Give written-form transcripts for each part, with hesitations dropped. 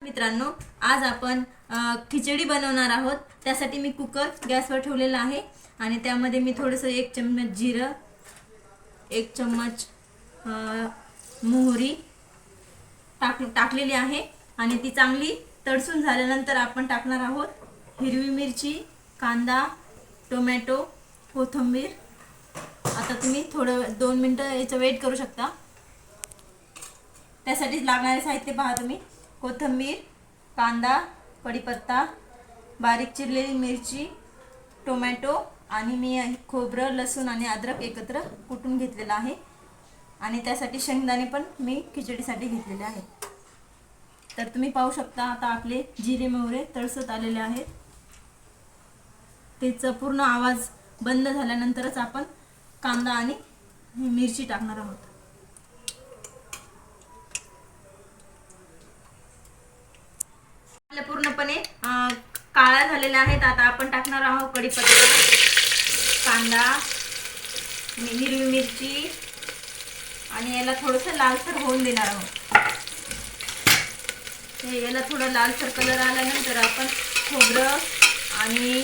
मित्रांनो, आज आपण खिचडी बनवणार आहोत। त्यासाठी मी कुकर गॅसवर ठेवलेला आहे आणि त्यामध्ये मी थोडंसं 1 चम्मच जिरं, 1 चम्मच मोहरी टाकलेली आहे आणि ती चांगली तडसून झाल्यानंतर आपण टाकणार आहोत हिरवी मिरची, कांदा, टोमॅटो, कोथिंबीर। आता तुम्ही थोडं 2 मिनिटं याचं वेट करू शकता। त्यासाठी लागणारे साहित्य पहा तुम्ही। कोथिंबीर, कांदा, कढीपत्ता, बारीक चिरलेली मिरची, टोमॅटो आणि मी खोबरं, लसूण आणि अद्रक एकत्र कुटून घेतलेला आहे आणि त्यासाठी शेंगदाणे पण मी खिचडीसाठी घेतलेले आहेत। तर तुम्ही पाहू शकता आता आपले जिरे मोहरे तळसत आलेले आहेत। त्याचा पूर्ण आवाज बंद झाल्यानंतरच आपण कांदा आणि मिरची टाकणार आहोत। पूर्णपणे काळा झालेला आहे। आता आपण टाकणार आहोत कढीपत्ता, कांदा, हिरवी मिरची आणि याला थोडंसं लालसर होऊन देणार आहोत। याला थोडं लालसर कलर आल्यानंतर आपण खोबरं आणि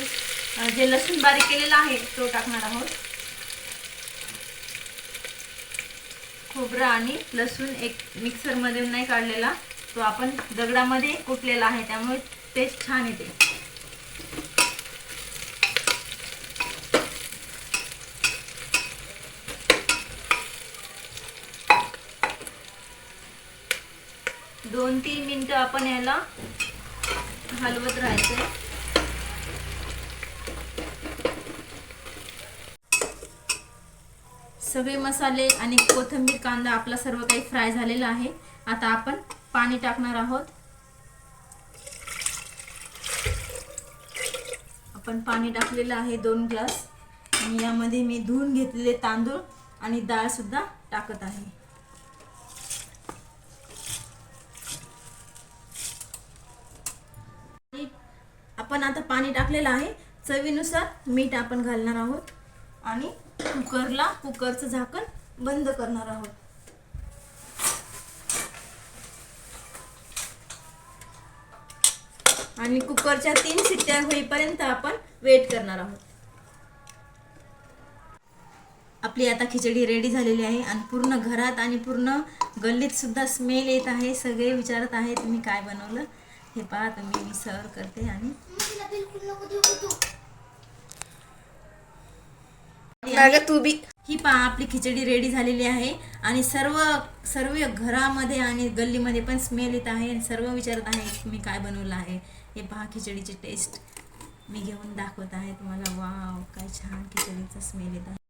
जे लसूण बारीक केलेला आहे तो टाकणार आहोत। खोबरं आणि लसूण एक मिक्सर मध्ये नाही काढलेला, तो आपण दगडामध्ये कुटलेला आहे, त्यामुळे टेस्ट छान येते। दोन 3 मिनिटं आपण याला हलवत राहायचं। सगळे मसाले आणि कोथिंबीर, कांदा आपला सर्व काही फ्राय झालेला आहे। आता आपण पाणी टाकणार आहोत। आपण पाणी टाकलेलं आहे 2 ग्लास आणि यामध्ये मी धुवून घेतलेले तांदूळ आणि डाळ सुद्धा टाकत आहे। आपण आता पाणी टाकलेलं आहे, चवीनुसार मीठ आपण घालणार आहोत आणि कुकरचं झाकण बंद करणार आहोत। आणि कुकरच्या 3 शिट्ट्या होईपर्यंत आपण वेट करणार आहोत। आपली आता खिचडी रेडी झालेली आहे आणि पूर्ण घरात आणि पूर्ण गल्लीत सुद्धा स्मेल येत आहे। सगळे विचारत आहे तुम्ही काय बनवलं। हे पहा तुम्ही, मी सर्व करते आणि ही पहा आपली खिचडी रेडी झालेली आहे आणि सर्व घरामध्ये आणि गल्लीमध्ये पण स्मेल येत आहे आणि सर्व विचारत आहे मी काय बनवलं आहे। हे पहा खिचडीची टेस्ट मी घेऊन दाखवत आहे तुम्हाला। वाव, काय छान खिचडीचा स्मेल येत आहे।